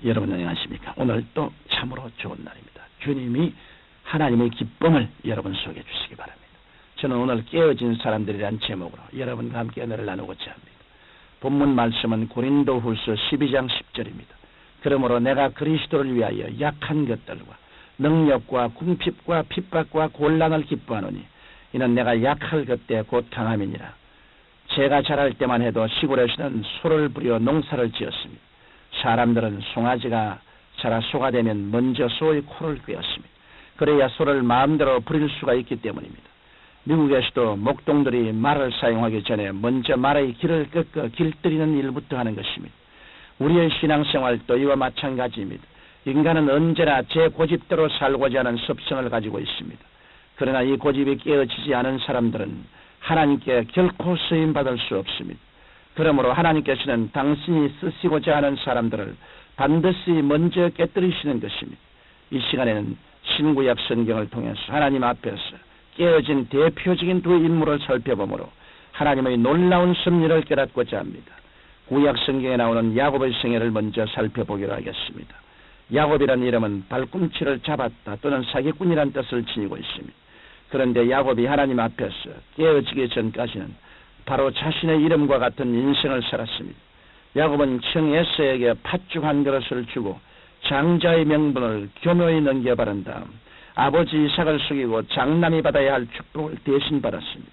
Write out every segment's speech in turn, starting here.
여러분 안녕하십니까? 오늘 또 참으로 좋은 날입니다. 주님이 하나님의 기쁨을 여러분 속에 주시기 바랍니다. 저는 오늘 깨어진 사람들이란 제목으로 여러분과 함께 은혜를 나누고자 합니다. 본문 말씀은 고린도후서 12장 10절입니다. 그러므로 내가 그리스도를 위하여 약한 것들과 능력과 궁핍과 핍박과 곤란을 기뻐하노니 이는 내가 약할 그때 곧 강함이니라. 제가 자랄 때만 해도 시골에서는 소를 부려 농사를 지었습니다. 사람들은 송아지가 자라 소가 되면 먼저 소의 코를 꿰었습니다. 그래야 소를 마음대로 부릴 수가 있기 때문입니다. 미국에서도 목동들이 말을 사용하기 전에 먼저 말의 길을 꺾어 길들이는 일부터 하는 것입니다. 우리의 신앙생활도 이와 마찬가지입니다. 인간은 언제나 제 고집대로 살고자 하는 습성을 가지고 있습니다. 그러나 이 고집이 깨어지지 않은 사람들은 하나님께 결코 쓰임받을 수 없습니다. 그러므로 하나님께서는 당신이 쓰시고자 하는 사람들을 반드시 먼저 깨뜨리시는 것입니다. 이 시간에는 신구약 성경을 통해서 하나님 앞에서 깨어진 대표적인 두 인물을 살펴보므로 하나님의 놀라운 섭리를 깨닫고자 합니다. 구약 성경에 나오는 야곱의 생애를 먼저 살펴보기로 하겠습니다. 야곱이라는 이름은 발꿈치를 잡았다 또는 사기꾼이라는 뜻을 지니고 있습니다. 그런데 야곱이 하나님 앞에서 깨어지기 전까지는 바로 자신의 이름과 같은 인생을 살았습니다. 야곱은 청 에서에게 팥죽 한 그릇을 주고 장자의 명분을 교묘히 넘겨바른 다음 아버지 이삭을 속이고 장남이 받아야 할 축복을 대신 받았습니다.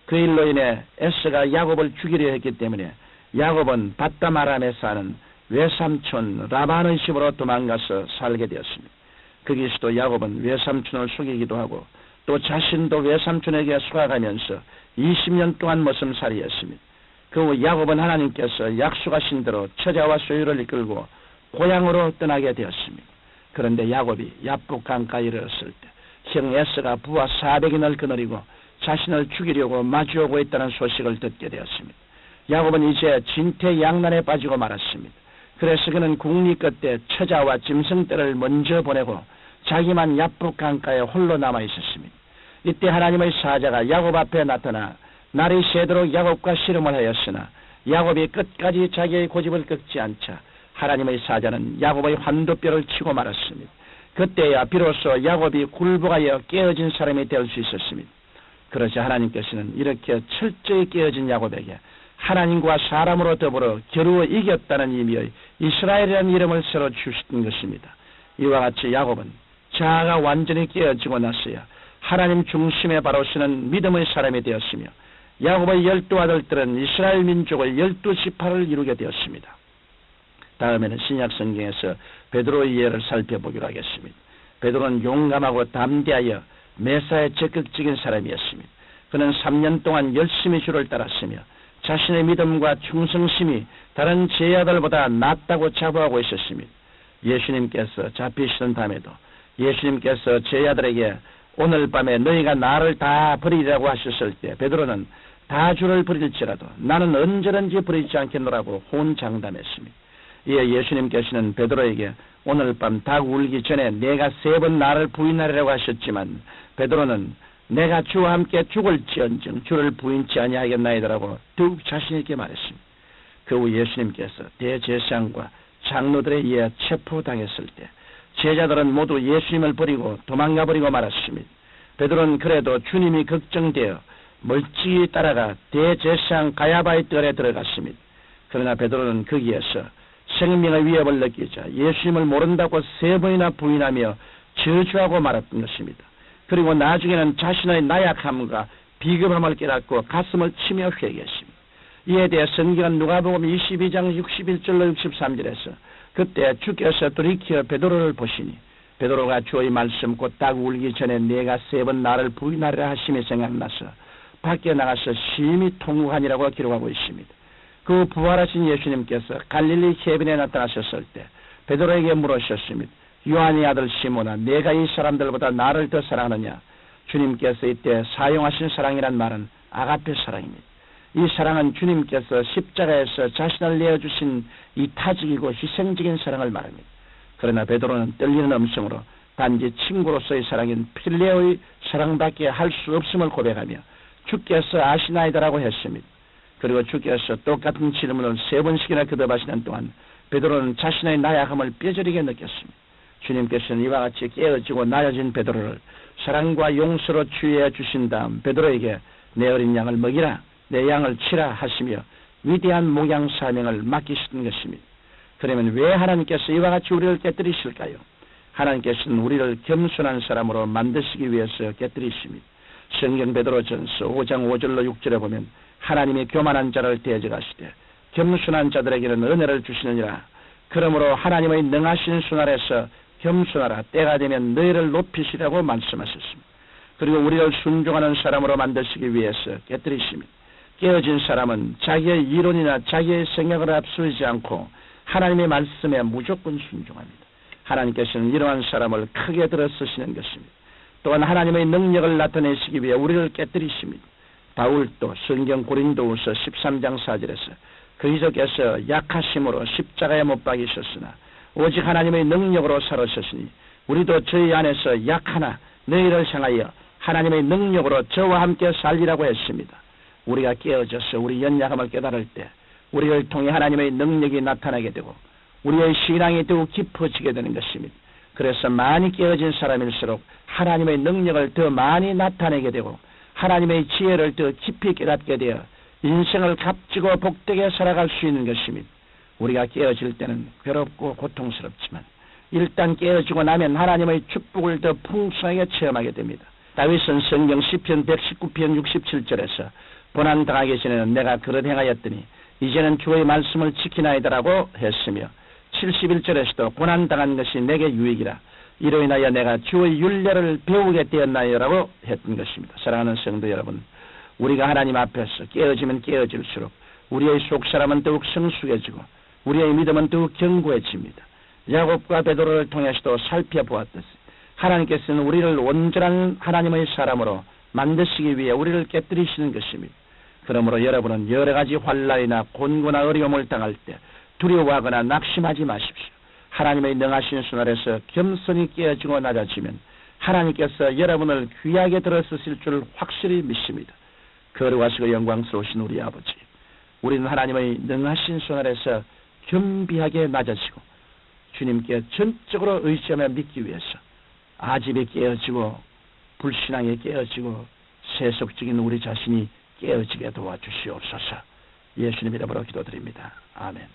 그 일로 인해 에서가 야곱을 죽이려 했기 때문에 야곱은 밧담 아람에 사는 외삼촌 라반의 집으로 도망가서 살게 되었습니다. 거기서도 야곱은 외삼촌을 속이기도 하고 또 자신도 외삼촌에게 속아가면서 20년 동안 머슴살이였습니다. 그 후 야곱은 하나님께서 약속하신 대로 처자와 소유를 이끌고 고향으로 떠나게 되었습니다. 그런데 야곱이 야복 강가에 이르렀을 때 형 에서가 부하 400인을 거느리고 자신을 죽이려고 마주오고 있다는 소식을 듣게 되었습니다. 야곱은 이제 진퇴양난에 빠지고 말았습니다. 그래서 그는 국리 끝에 처자와 짐승떼를 먼저 보내고 자기만 야복 강가에 홀로 남아 있었습니다. 이때 하나님의 사자가 야곱 앞에 나타나 날이 새도록 야곱과 씨름을 하였으나 야곱이 끝까지 자기의 고집을 꺾지 않자 하나님의 사자는 야곱의 환도뼈를 치고 말았습니다. 그때야 비로소 야곱이 굴복하여 깨어진 사람이 될 수 있었습니다. 그러자 하나님께서는 이렇게 철저히 깨어진 야곱에게 하나님과 사람으로 더불어 겨루어 이겼다는 의미의 이스라엘이라는 이름을 새로 주신 것입니다. 이와 같이 야곱은 자아가 완전히 깨어지고 나서야 하나님 중심에 바로 서는 믿음의 사람이 되었으며 야곱의 12 아들들은 이스라엘 민족의 12지파를 이루게 되었습니다. 다음에는 신약 성경에서 베드로의 예를 살펴보기로 하겠습니다. 베드로는 용감하고 담대하여 메사에 적극적인 사람이었습니다. 그는 3년 동안 열심히 주를 따랐으며 자신의 믿음과 충성심이 다른 제자들보다 낫다고 자부하고 있었습니다. 예수님께서 잡히시는 밤에도 예수님께서 제자들에게 오늘 밤에 너희가 나를 다 버리라고 하셨을 때 베드로는 다 주를 버릴지라도 나는 언제든지 버리지 않겠노라고 호언장담했습니다. 이에 예수님께서는 베드로에게 오늘 밤 닭 울기 전에 내가 3번 나를 부인하리라고 하셨지만 베드로는 내가 주와 함께 죽을지언정 주를 부인치 아니하겠나이다라고 더욱 자신 있게 말했습니다. 그 후 예수님께서 대제사장과 장로들에 의해 체포당했을 때 제자들은 모두 예수님을 버리고 도망가버리고 말았습니다. 베드로는 그래도 주님이 걱정되어 멀찍이 따라가 대제사장 가야바의 뜰에 들어갔습니다. 그러나 베드로는 거기에서 생명의 위협을 느끼자 예수님을 모른다고 3번이나 부인하며 저주하고 말았던 것입니다. 그리고 나중에는 자신의 나약함과 비겁함을 깨닫고 가슴을 치며 회개했습니다. 이에 대해 성경은 누가복음 22장 61절로 63절에서 그때 주께서 돌이켜 베드로를 보시니 베드로가 주의 말씀 곧 딱 울기 전에 내가 3번 나를 부인하리라 하심이 생각나서 밖에 나가서 심히 통곡하니라고 기록하고 있습니다. 그 부활하신 예수님께서 갈릴리 해변에 나타나셨을 때 베드로에게 물으셨습니다. 요한의 아들 시몬아 내가 이 사람들보다 나를 더 사랑하느냐? 주님께서 이때 사용하신 사랑이란 말은 아가페 사랑입니다. 이 사랑은 주님께서 십자가에서 자신을 내어주신 이 타직이고 희생적인 사랑을 말합니다. 그러나 베드로는 떨리는 음성으로 단지 친구로서의 사랑인 필레오의 사랑밖에 할 수 없음을 고백하며 주께서 아시나이다라고 했습니다. 그리고 주께서 똑같은 질문을 3번씩이나 거듭하시는 동안 베드로는 자신의 나약함을 뼈저리게 느꼈습니다. 주님께서는 이와 같이 깨어지고 나아진 베드로를 사랑과 용서로 주의해 주신 다음 베드로에게 내 어린 양을 먹이라, 내 양을 치라 하시며 위대한 목양 사명을 맡기시는 것입니다. 그러면 왜 하나님께서 이와 같이 우리를 깨뜨리실까요? 하나님께서는 우리를 겸손한 사람으로 만드시기 위해서 깨뜨리십니다. 성경 베드로전서 5장 5절로 6절에 보면 하나님이 교만한 자를 대적하시되 겸손한 자들에게는 은혜를 주시느니라. 그러므로 하나님의 능하신 손 아래서 겸손하라. 때가 되면 너희를 높이시라고 말씀하셨습니다. 그리고 우리를 순종하는 사람으로 만드시기 위해서 깨뜨리십니다. 깨어진 사람은 자기의 이론이나 자기의 생각을 앞서지 않고 하나님의 말씀에 무조건 순종합니다. 하나님께서는 이러한 사람을 크게 들어 쓰시는 것입니다. 또한 하나님의 능력을 나타내시기 위해 우리를 깨뜨리십니다. 바울도 성경 고린도후서 13장 4절에서 그리스도께서 약하심으로 십자가에 못 박이셨으나 오직 하나님의 능력으로 살으셨으니 우리도 저희 안에서 약하나 너희를 향하여 하나님의 능력으로 저와 함께 살리라고 했습니다. 우리가 깨어져서 우리 연약함을 깨달을 때 우리를 통해 하나님의 능력이 나타나게 되고 우리의 신앙이 더욱 깊어지게 되는 것입니다. 그래서 많이 깨어진 사람일수록 하나님의 능력을 더 많이 나타내게 되고 하나님의 지혜를 더 깊이 깨닫게 되어 인생을 값지고 복되게 살아갈 수 있는 것입니다. 우리가 깨어질 때는 괴롭고 고통스럽지만 일단 깨어지고 나면 하나님의 축복을 더 풍성하게 체험하게 됩니다. 다윗은 성경 시편 119편 67절에서 고난당하기 전에는 내가 그릇 행하였더니 이제는 주의 말씀을 지키나이다라고 했으며 71절에서도 고난당한 것이 내게 유익이라 이로 인하여 내가 주의 율례를 배우게 되었나요라고 했던 것입니다. 사랑하는 성도 여러분, 우리가 하나님 앞에서 깨어지면 깨어질수록 우리의 속사람은 더욱 성숙해지고 우리의 믿음은 더욱 견고해집니다. 야곱과 베드로를 통해서도 살펴보았듯이 하나님께서는 우리를 온전한 하나님의 사람으로 만드시기 위해 우리를 깨뜨리시는 것입니다. 그러므로 여러분은 여러 가지 환난이나 곤고나 어려움을 당할 때 두려워하거나 낙심하지 마십시오. 하나님의 능하신 손 아래서 겸손히 깨어지고 낮아지면 하나님께서 여러분을 귀하게 들어쓰실 줄 확실히 믿습니다. 거룩하시고 영광스러우신 우리 아버지, 우리는 하나님의 능하신 손 아래서 겸비하게 낮아지고 주님께 전적으로 의지하며 믿기 위해서 아집에 깨어지고 불신앙에 깨어지고 세속적인 우리 자신이 깨어지게 도와주시옵소서. 예수님 이름으로 기도드립니다. 아멘.